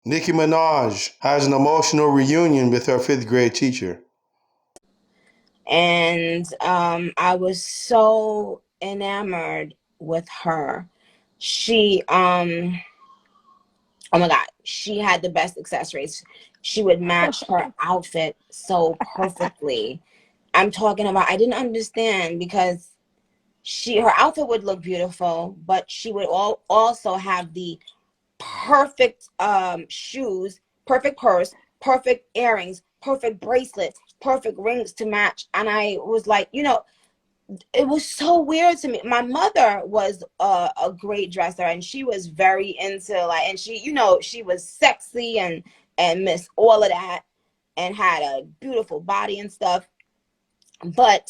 Nicki Minaj has an emotional reunion with her fifth grade teacher. And I was so enamored with her. She oh my god, she had the best accessories. She would match her outfit so perfectly. I'm talking about, I didn't understand because her outfit would look beautiful, but she would also have the perfect shoes, perfect purse, perfect earrings, perfect bracelets, perfect rings to match. And I was like, it was so weird to me. My mother was a great dresser, and she was very into, like, and she, she was sexy and miss all of that, and had a beautiful body and stuff. But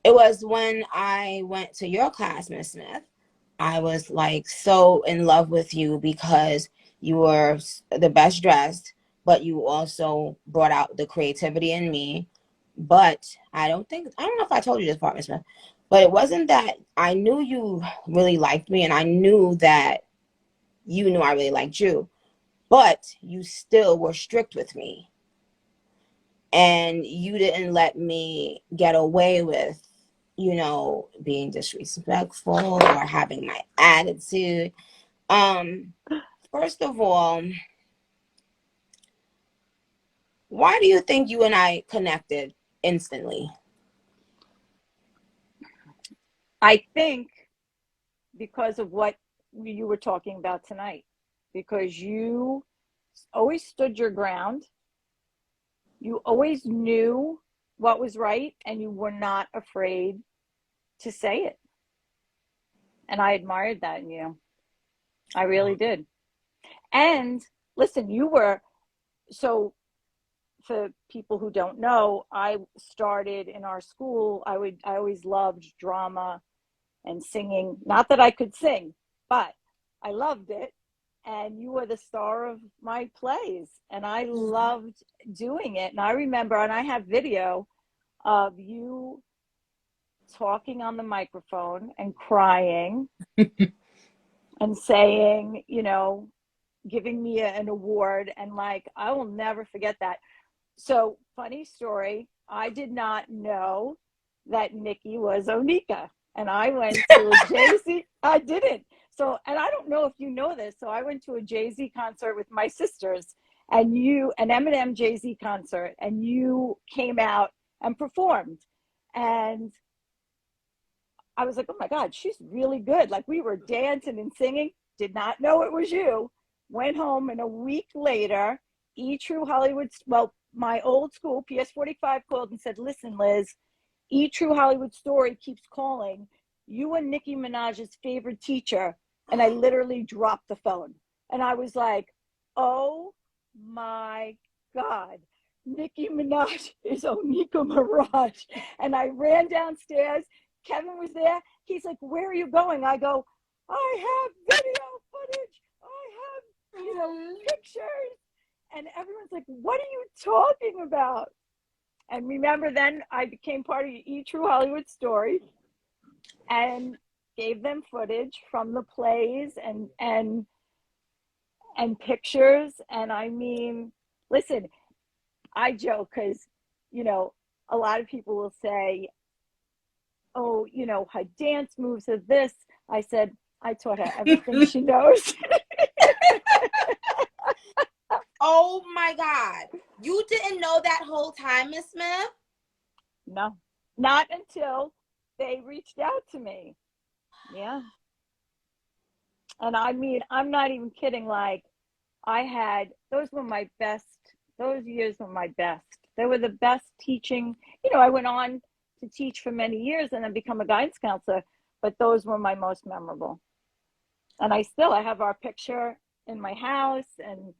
it was when I went to your class, Miss Smith, I was like so in love with you because you were the best dressed, but you also brought out the creativity in me. But I don't know if I told you this part, Miss Smith, but it wasn't that I knew you really liked me, and I knew that you knew I really liked you, but you still were strict with me, and you didn't let me get away with, being disrespectful or having my attitude. Um, First of all, why do you think you and I connected instantly? I think because of what you were talking about tonight, because you always stood your ground, you always knew what was right, and you were not afraid to say it. And I admired that in you. I really did. And listen, you were so, for people who don't know, I started in our school. I always loved drama and singing. Not that I could sing, but I loved it. And you were the star of my plays, and I loved doing it. And I remember, and I have video of you talking on the microphone and crying and saying, giving me an award. And like, I will never forget that. So, funny story, I did not know that Nicki was Onika. And I went to a Jay-Z, I didn't. So, and I don't know if you know this. So, I went to a Jay-Z concert with my sisters, and an Eminem Jay-Z concert, and you came out and performed. And I was like, oh my God, she's really good. Like, we were dancing and singing, did not know it was you. Went home, and a week later, True Hollywood, well, my old school, PS45, called and said, listen, Liz, True Hollywood Story keeps calling. You were Nicki Minaj's favorite teacher. And I literally dropped the phone. And I was like, oh my God. Nicki Minaj is Onika Mirage. And I ran downstairs. Kevin was there. He's like, where are you going? I go, I have video footage. I have, pictures. And everyone's like, what are you talking about? And remember, then I became part of True Hollywood Story and gave them footage from the plays and pictures. And I mean, listen, I joke because, you know, a lot of people will say, oh, her dance moves are this. I said, I taught her everything she knows. Oh my God. You didn't know that whole time, Miss Smith? No, not until they reached out to me. Yeah. And I mean, I'm not even kidding. Like, those were my best, those years were my best. They were the best teaching. I went on to teach for many years and then become a guidance counselor, but those were my most memorable. And I have our picture in my house. And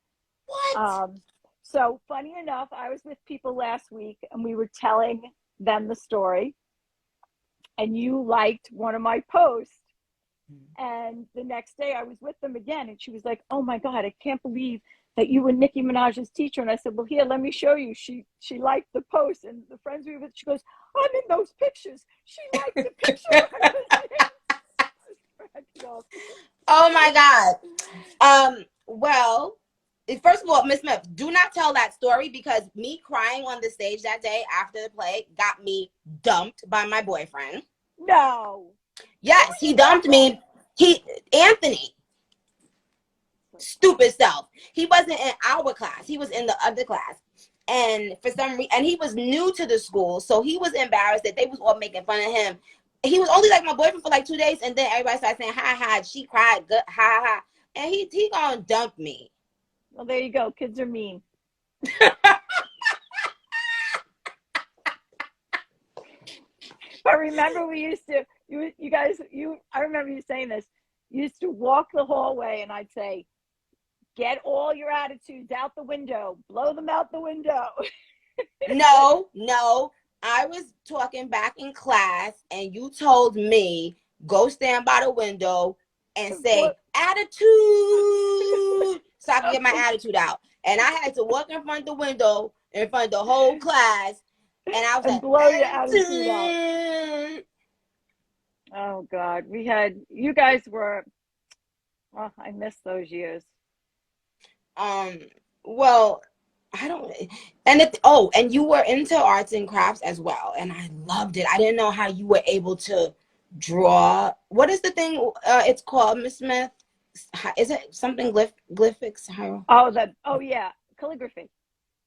What? um, so, funny enough, I was with people last week and we were telling them the story, and you liked one of my posts. And the next day I was with them again, and she was like, oh my God, I can't believe that you were Nicki Minaj's teacher. And I said, well, here, let me show you. She liked the post, and the friends we were with, she goes, I'm in those pictures. She liked the picture. Oh my God. Well, First of all, Miss Smith, do not tell that story, because me crying on the stage that day after the play got me dumped by my boyfriend. No. Yes, he dumped me. Anthony, stupid self. He wasn't in our class. He was in the other class. And for some reason, and he was new to the school, so he was embarrassed that they was all making fun of him. He was only like my boyfriend for like 2 days, and then everybody started saying, ha ha, she cried, good, ha ha. And he gonna dump me. Well, there you go. Kids are mean. But remember, we used to, you guys, I remember you saying this. You used to walk the hallway, and I'd say, get all your attitudes out the window, blow them out the window. No, I was talking back in class, and you told me, go stand by the window and say, attitude, so I could get my attitude out. And I had to walk in front of the window, in front of the whole class, and I was and like, blow your attitude out. Oh God, you guys were, oh, I miss those years. Well, I don't, and you were into arts and crafts as well, and I loved it. I didn't know how you were able to draw. What is the thing? It's called, Miss Smith. Is it something glyphics? Oh yeah, calligraphy.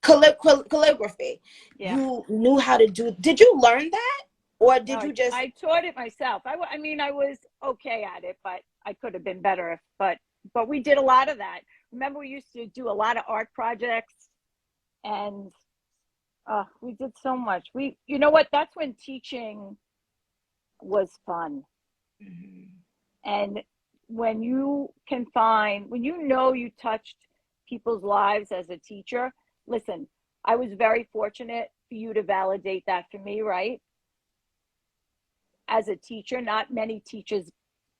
Calligraphy. Yeah. You knew how to do. Did you learn that, or did you just? I taught it myself. I mean, I was okay at it, but I could have been better. But we did a lot of that. Remember, we used to do a lot of art projects, and we did so much. You know what? That's when teaching was fun. Mm-hmm. And when you you touched people's lives as a teacher, listen, I was very fortunate for you to validate that for me, right? As a teacher, not many teachers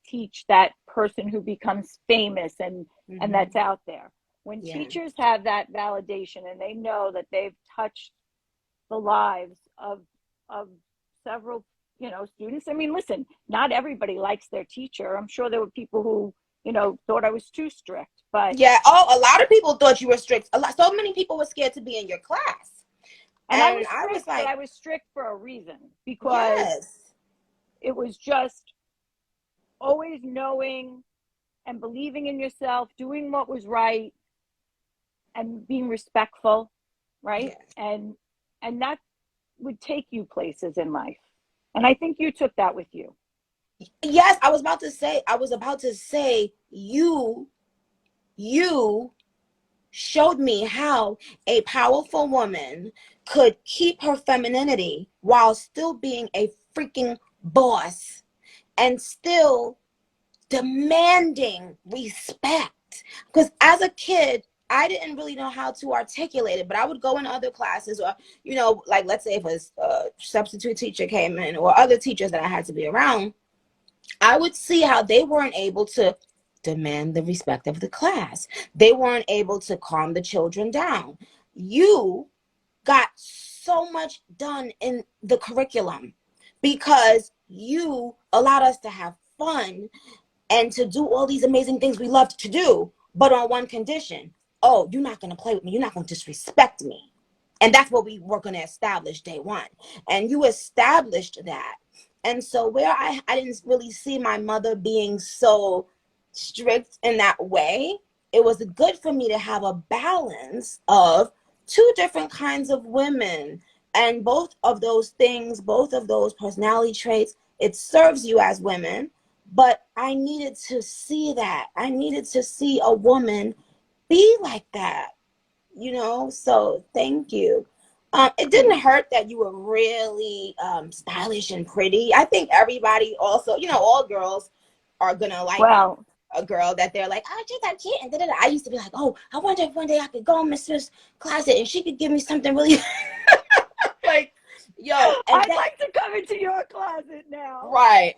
teach that person who becomes famous and that's out there. When teachers have that validation and they know that they've touched the lives of several students. I mean, listen, not everybody likes their teacher. I'm sure there were people who thought I was too strict, but a lot of people thought you were strict. So many people were scared to be in your class, and I was strict, but I was strict for a reason, because it was just always knowing and believing in yourself, doing what was right, and being respectful, right? And that would take you places in life. And I think you took that with you. Yes, I was about to say you showed me how a powerful woman could keep her femininity while still being a freaking boss and still demanding respect. Because as a kid, I didn't really know how to articulate it, but I would go in other classes, or, like, let's say if a substitute teacher came in, or other teachers that I had to be around, I would see how they weren't able to demand the respect of the class. They weren't able to calm the children down. You got so much done in the curriculum because you allowed us to have fun and to do all these amazing things we loved to do, but on one condition. Oh, you're not going to play with me. You're not going to disrespect me. And that's what we were going to establish day one. And you established that. And so where I didn't really see my mother being so strict in that way, it was good for me to have a balance of two different kinds of women. And both of those things, both of those personality traits, it serves you as women. But I needed to see that. I needed to see a woman be like that, so thank you. It didn't hurt that you were really stylish and pretty. I think everybody also, all girls are gonna like a girl that they're like, oh, she's that cute, and da-da-da. I used to be like, oh, I wonder if one day I could go in Mrs. closet and she could give me something really like, yo, I'd like to come into your closet now. Right.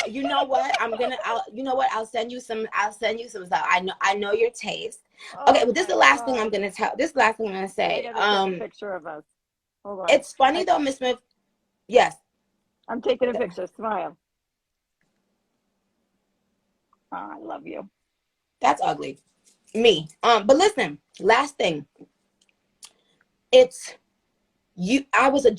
You know what? I'll send you some stuff. I know your taste. Okay, but this is the last thing I'm gonna tell. This is the last thing I'm gonna say. I gotta take a picture of us. Hold on. It's funny though, Miss Smith. Yes. I'm taking a picture. Smile. Oh, I love you. That's ugly. me. But listen, last thing, it's you. I was just